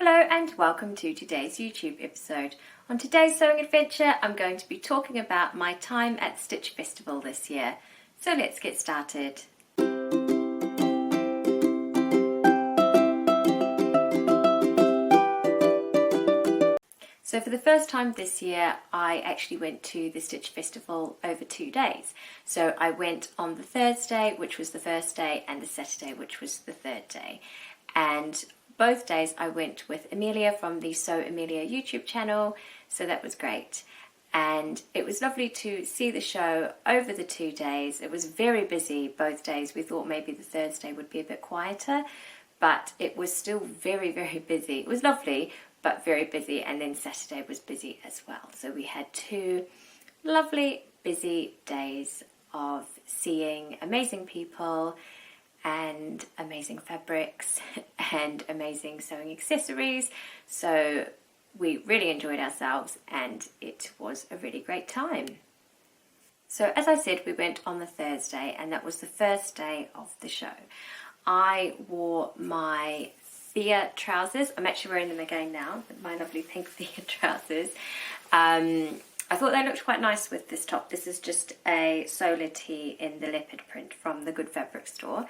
Hello and welcome to today's YouTube episode. On today's sewing adventure, I'm going to be talking about my time at Stitch Festival this year. So let's get started. So for the first time this year, I actually went to the Stitch Festival over 2 days. So I went on the Thursday, which was the first day, and the Saturday, which was the third day. And both days I went with Amelia from the Sew Amelia YouTube channel, so that was great. And it was lovely to see the show over the 2 days. It was very busy both days. We thought maybe the Thursday would be a bit quieter, but it was still very, very busy. It was lovely, but very busy, and then Saturday was busy as well. So we had 2 lovely, busy days of seeing amazing people and amazing fabrics and amazing sewing accessories. So we really enjoyed ourselves and it was a really great time. So as I said, we went on the Thursday and that was the first day of the show. I wore my Thea trousers. I'm actually wearing them again now, my lovely pink Thea trousers. I thought they looked quite nice with this top. This is just a solar tee in the leopard print from the Good Fabric store.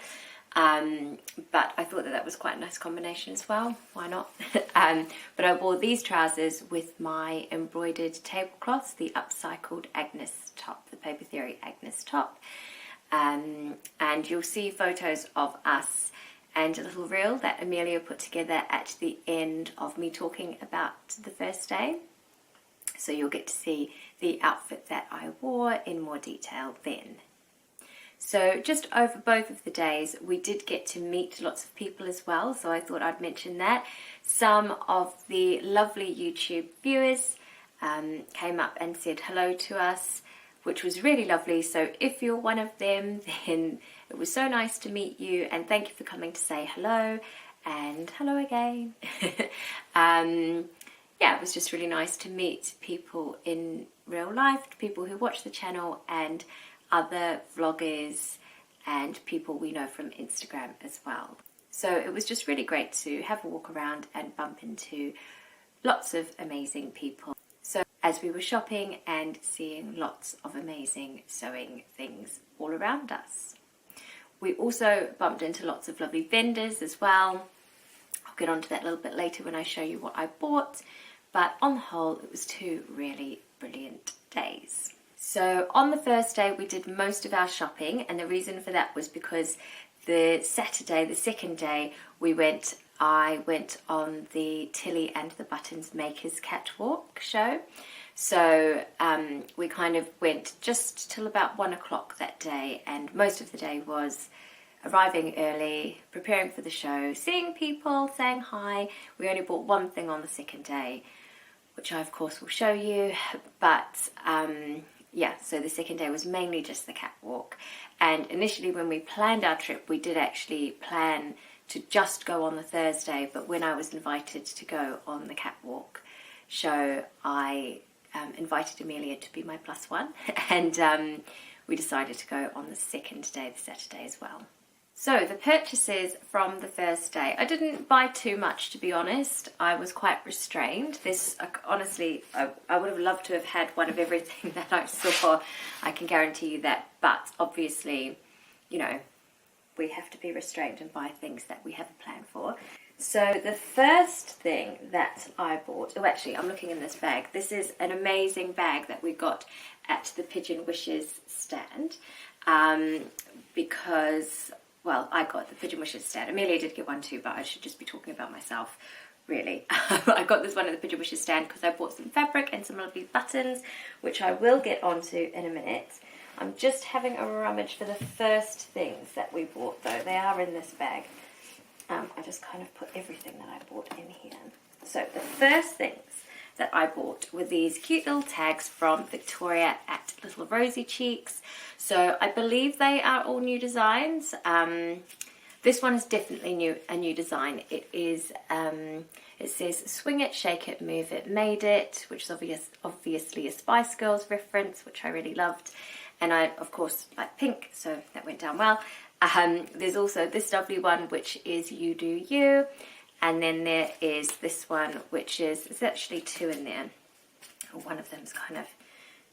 But I thought that was quite a nice combination as well. Why not? But I wore these trousers with my embroidered tablecloths, the upcycled Agnes top, the Paper Theory Agnes top. And you'll see photos of us and a little reel that Amelia put together at the end of me talking about the first day. So you'll get to see the outfit that I wore in more detail then. So just over both of the days, we did get to meet lots of people as well, so I thought I'd mention that. Some of the lovely YouTube viewers came up and said hello to us, which was really lovely. So if you're one of them, then it was so nice to meet you, and thank you for coming to say hello, and hello again. Yeah, it was just really nice to meet people in real life, people who watch the channel, and other vloggers and people we know from Instagram as well. So it was just really great to have a walk around and bump into lots of amazing people. So as we were shopping and seeing lots of amazing sewing things all around us. We also bumped into lots of lovely vendors as well. I'll get onto that a little bit later when I show you what I bought. But on the whole, it was 2 really brilliant days. So on the first day, we did most of our shopping, and the reason for that was because the Saturday, the second day, I went on the Tilly and the Buttons Makers Catwalk show. So we kind of went just till about 1 o'clock that day, and most of the day was arriving early, preparing for the show, seeing people, saying hi. We only bought one thing on the second day, which I of course will show you, but yeah, so the second day was mainly just the catwalk. And initially when we planned our trip, we did actually plan to just go on the Thursday, but when I was invited to go on the catwalk show, I invited Amelia to be my +1, and we decided to go on the second day, the Saturday as well. So the purchases from the first day, I didn't buy too much, to be honest. I was quite restrained. This, honestly, I would have loved to have had one of everything that I saw. I can guarantee you that. But obviously, you know, we have to be restrained and buy things that we have a plan for. So the first thing that I bought, oh actually I'm looking in this bag. This is an amazing bag that we got at the Pigeon Wishes stand because, well, I got the Pigeon Wishes stand. Amelia did get one too, but I should just be talking about myself, really. I got this one at the Pigeon Wishes stand because I bought some fabric and some lovely buttons, which I will get onto in a minute. I'm just having a rummage for the first things that we bought, though. They are in this bag. I just kind of put everything that I bought in here. So the first things that I bought were these cute little tags from Victoria at Little Rosy Cheeks. So I believe they are all new designs. This one is definitely a new design. It is, it says swing it, shake it, move it, made it, which is obviously a Spice Girls reference, which I really loved. And I, of course, like pink, so that went down well. There's also this lovely one, which is You Do You. And then there is this one, which is, there's actually two in there. One of them's kind of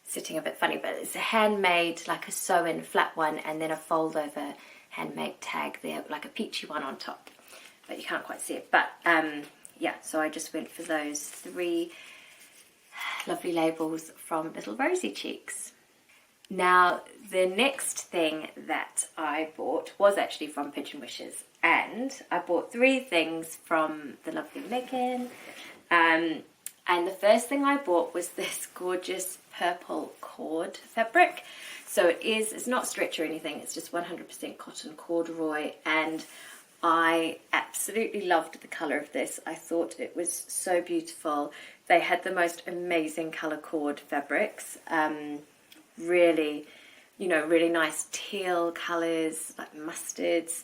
sitting a bit funny, but it's a handmade, like a sew-in flat one, and then a fold-over handmade tag there, like a peachy one on top. But you can't quite see it. But yeah, so I just went for those 3 lovely labels from Little Rosy Cheeks. Now, the next thing that I bought was actually from Pigeon Wishes, and I bought 3 things from the lovely Megan. And the first thing I bought was this gorgeous purple cord fabric. So it's not stretch or anything, it's just 100% cotton corduroy, and I absolutely loved the colour of this. I thought it was so beautiful. They had the most amazing colour cord fabrics, really, you know, really nice teal colours, like mustards,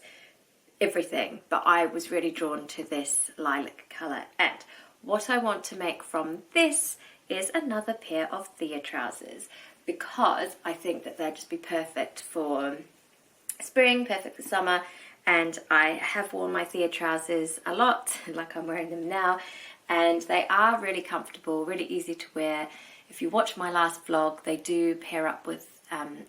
everything. But I was really drawn to this lilac colour, and what I want to make from this is another pair of Thea trousers, because I think that they'd just be perfect for spring, perfect for summer. And I have worn my Thea trousers a lot, like I'm wearing them now, and they are really comfortable, really easy to wear. If you watch my last vlog, they do pair up with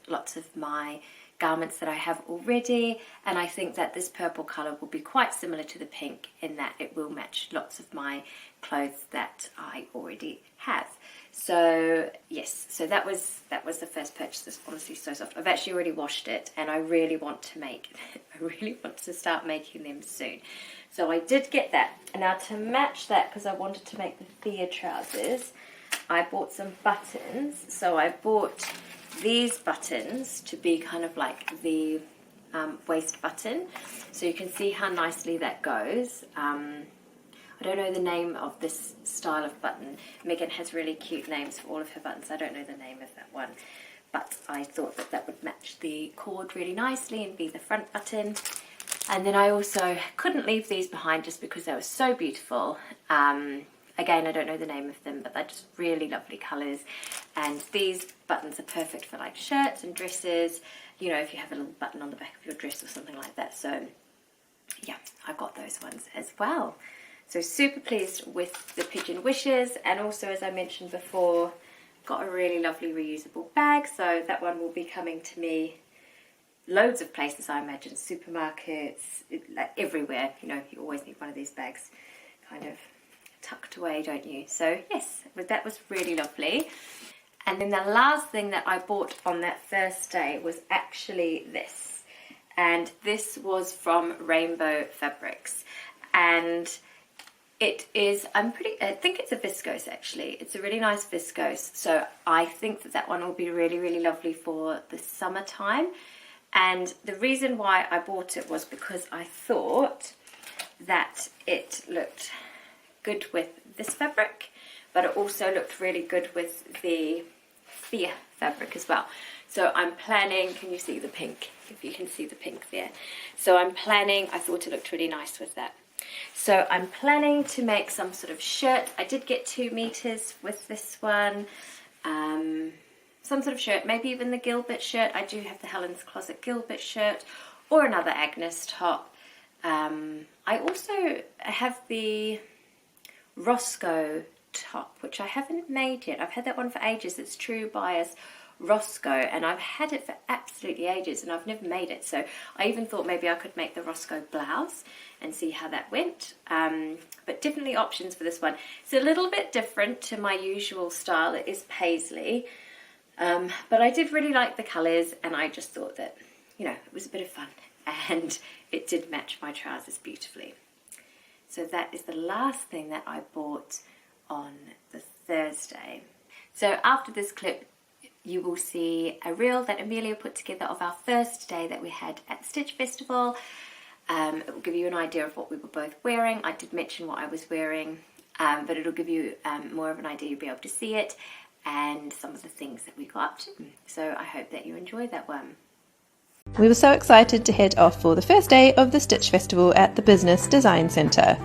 lots of my garments that I have already, and I think that this purple colour will be quite similar to the pink in that it will match lots of my clothes that I already have. So yes, so that was the first purchase. It's honestly so soft. I've actually already washed it, and I really want to make I really want to start making them soon. So I did get that. And now to match that, because I wanted to make the Thea trousers, I bought some buttons. So I bought these buttons to be kind of like the waist button, so you can see how nicely that goes. I don't know the name of this style of button. Megan has really cute names for all of her buttons. I don't know the name of that one, but I thought that that would match the cord really nicely and be the front button. And then I also couldn't leave these behind just because they were so beautiful. Again, I don't know the name of them, but they're just really lovely colours. And these buttons are perfect for like shirts and dresses, you know, if you have a little button on the back of your dress or something like that. So yeah, I got those ones as well. So super pleased with the Pigeon Wishes, and also, as I mentioned before, got a really lovely reusable bag. So that one will be coming to me loads of places, I imagine, supermarkets, like everywhere. You know, you always need one of these bags kind of tucked away, don't you? So yes, but that was really lovely. And then the last thing that I bought on that first day was actually this, and this was from Rainbow Fabrics, and it is, I think it's a viscose actually. It's a really nice viscose, so I think that that one will be really, really lovely for the summertime. And the reason why I bought it was because I thought that it looked good with this fabric, but it also looked really good with the Thea fabric as well. So I'm planning, can you see the pink? If you can see the pink there. So I'm planning, I thought it looked really nice with that. So I'm planning to make some sort of shirt. I did get 2 meters with this one. Some sort of shirt, maybe even the Gilbert shirt. I do have the Helen's Closet Gilbert shirt, or another Agnes top. I also have the Roscoe top, which I haven't made yet. I've had that one for ages. It's True Bias Roscoe, and I've had it for absolutely ages, and I've never made it. So I even thought maybe I could make the Roscoe blouse and see how that went. But definitely options for this one. It's a little bit different to my usual style. It is paisley, but I did really like the colours, and I just thought that, you know, it was a bit of fun, and it did match my trousers beautifully. So that is the last thing that I bought on the Thursday. So after this clip, you will see a reel that Amelia put together of our first day that we had at Stitch Festival. It will give you an idea of what we were both wearing. I did mention what I was wearing, but it'll give you more of an idea. You'll be able to see it and some of the things that we got up to. So I hope that you enjoyed that one. We were so excited to head off for the first day of the Stitch Festival at the Business Design Centre.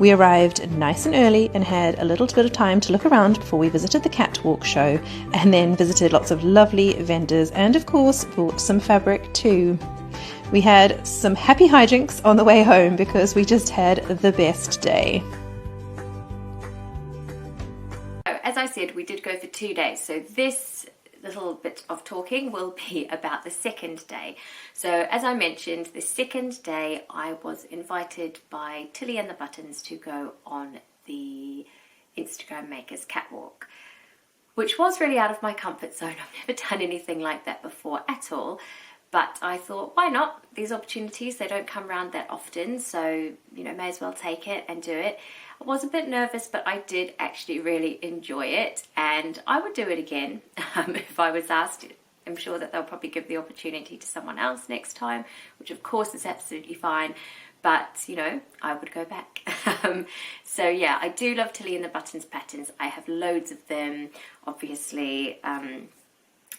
We arrived nice and early and had a little bit of time to look around before we visited the Catwalk show, and then visited lots of lovely vendors and of course bought some fabric too. We had some happy hijinks on the way home because we just had the best day. As I said, we did go for 2 days, so this little bit of talking will be about the second day. So as I mentioned, the second day I was invited by Tilly and the Buttons to go on the Instagram Makers Catwalk, which was really out of my comfort zone. I've never done anything like that before at all, but I thought, why not? These opportunities, they don't come around that often, so may as well take it and do it. I was a bit nervous, but I did actually really enjoy it, and I would do it again if I was asked. I'm sure that they'll probably give the opportunity to someone else next time, which of course is absolutely fine, but I would go back. So yeah, I do love Tilly and the Buttons patterns. I have loads of them, obviously.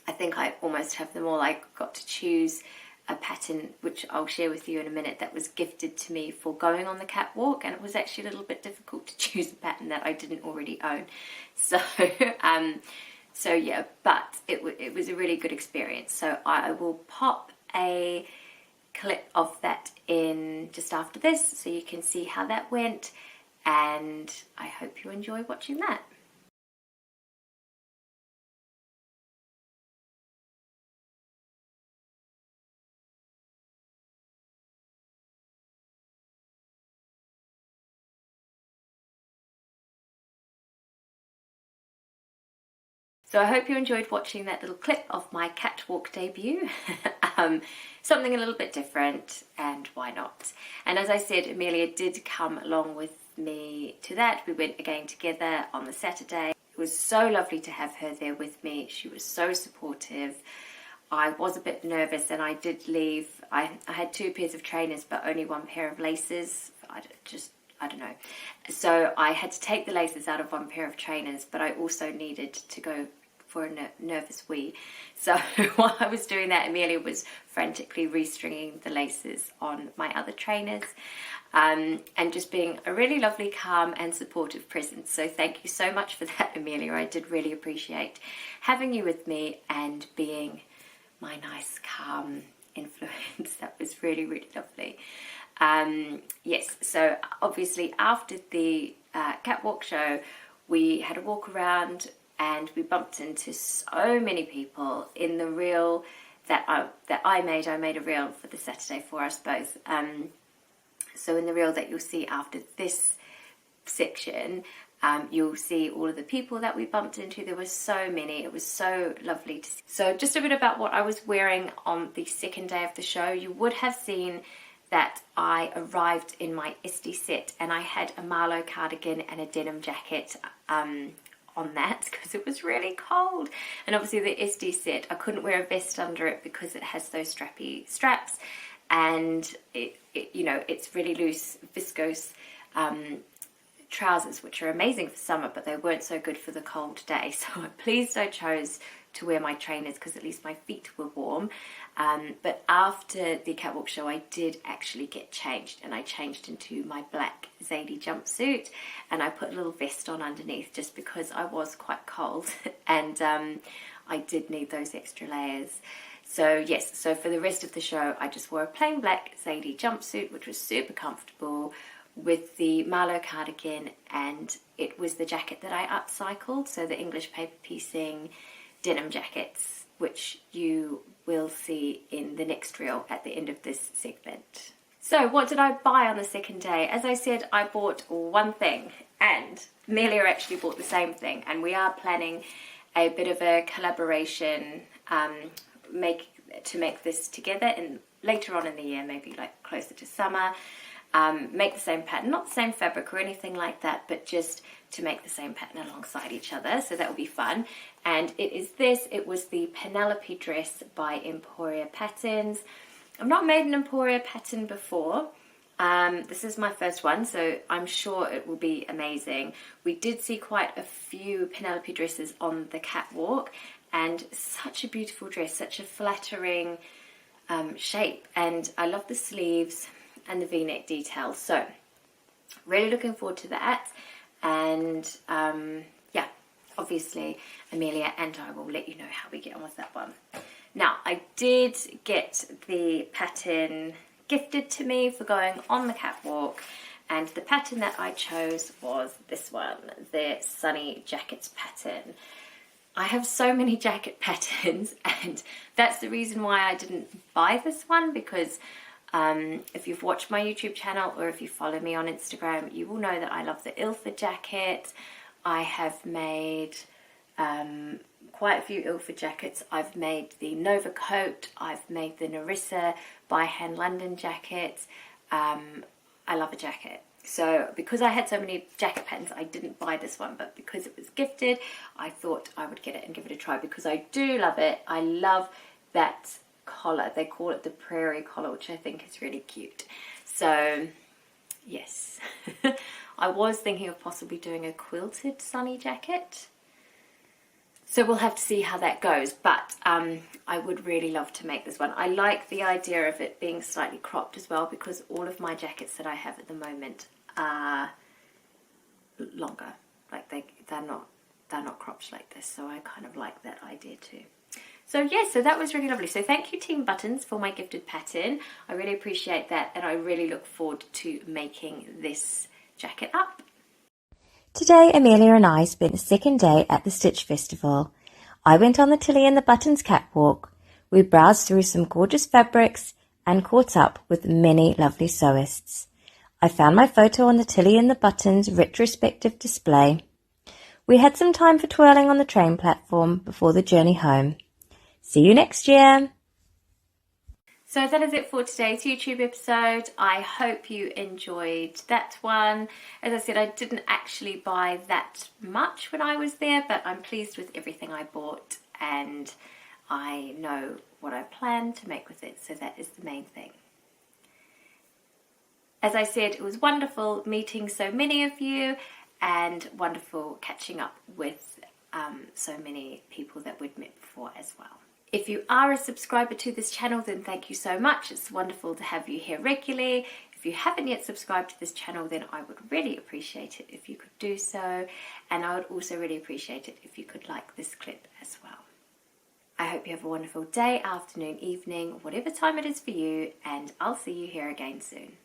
I think I almost have them all. I got to choose a pattern, which I'll share with you in a minute, that was gifted to me for going on the catwalk, and it was actually a little bit difficult to choose a pattern that I didn't already own. So so yeah, but it was a really good experience. So I will pop a clip of that in just after this so you can see how that went, and I hope you enjoy watching that. So I hope you enjoyed watching that little clip of my catwalk debut. Something a little bit different, and why not? And as I said, Amelia did come along with me to that. We went again together on the Saturday. It was so lovely to have her there with me. She was so supportive. I was a bit nervous and I did leave. I had 2 pairs of trainers but only 1 pair of laces. I don't know. So I had to take the laces out of 1 pair of trainers, but I also needed to go for a nervous wee. So while I was doing that, Amelia was frantically restringing the laces on my other trainers, and just being a really lovely, calm and supportive presence. So thank you so much for that, Amelia. I did really appreciate having you with me and being my nice, calm influence. That was really, really lovely. Yes, so obviously after the catwalk show, we had a walk around and we bumped into so many people in the reel that I made. I made a reel for the Saturday for us both. So in the reel that you'll see after this section, you'll see all of the people that we bumped into. There were so many. It was so lovely to see. So just a bit about what I was wearing on the second day of the show. You would have seen that I arrived in my Esty set, and I had a Marlowe cardigan and a denim jacket on that because it was really cold. And obviously the Esty set, I couldn't wear a vest under it because it has those strappy straps, and it's really loose viscose trousers, which are amazing for summer, but they weren't so good for the cold day. So I'm pleased I chose to wear my trainers because at least my feet were warm. But after the catwalk show, I did actually get changed, and I changed into my black Zadie jumpsuit, and I put a little vest on underneath just because I was quite cold and I did need those extra layers. So yes, so for the rest of the show, I just wore a plain black Zadie jumpsuit, which was super comfortable, with the Marlowe cardigan, and it was the jacket that I upcycled, so the English paper piecing denim jackets, which you will see in the next reel at the end of this segment. So what did I buy on the second day? As I said, I bought 1 thing, and Amelia actually bought the same thing, and we are planning a bit of a collaboration to make this together and later on in the year, maybe like closer to summer. Make the same pattern, not the same fabric or anything like that, but just to make the same pattern alongside each other, so that will be fun. And it was the Penelope dress by Emporia Patterns. I've not made an Emporia pattern before. This is my first one, so I'm sure it will be amazing. We did see quite a few Penelope dresses on the catwalk, and such a beautiful dress, such a flattering shape, and I love the sleeves and the v-neck details. So really looking forward to that, and yeah, obviously Amelia and I will let you know how we get on with that one. Now, I did get the pattern gifted to me for going on the catwalk, and the pattern that I chose was this one, the Sunny Jackets pattern. I have so many jacket patterns, and that's the reason why I didn't buy this one, because if you've watched my YouTube channel or if you follow me on Instagram, you will know that I love the Ilford jacket. I have made quite a few Ilford jackets. I've made the Nova coat, I've made the Narissa by Hand London jacket. I love a jacket. So because I had so many jacket patterns, I didn't buy this one, but because it was gifted, I thought I would get it and give it a try, because I do love it. I love that collar. They call it the prairie collar, which I think is really cute. So yes, I was thinking of possibly doing a quilted sunny jacket. So we'll have to see how that goes, but I would really love to make this one. I like the idea of it being slightly cropped as well, because all of my jackets that I have at the moment are longer. Like they're not cropped like this, so I kind of like that idea too. So yeah, so that was really lovely. So thank you Team Buttons for my gifted pattern. I really appreciate that, and I really look forward to making this jacket up. Today, Amelia and I spent the second day at the Stitch Festival. I went on the Tilly and the Buttons catwalk. We browsed through some gorgeous fabrics and caught up with many lovely sewists. I found my photo on the Tilly and the Buttons retrospective display. We had some time for twirling on the train platform before the journey home. See you next year! So that is it for today's YouTube episode. I hope you enjoyed that one. As I said, I didn't actually buy that much when I was there, but I'm pleased with everything I bought, and I know what I plan to make with it, so that is the main thing. As I said, it was wonderful meeting so many of you, and wonderful catching up with so many people that we'd met before as well. If you are a subscriber to this channel, then thank you so much. It's wonderful to have you here regularly. If you haven't yet subscribed to this channel, then I would really appreciate it if you could do so. And I would also really appreciate it if you could like this clip as well. I hope you have a wonderful day, afternoon, evening, whatever time it is for you, and I'll see you here again soon.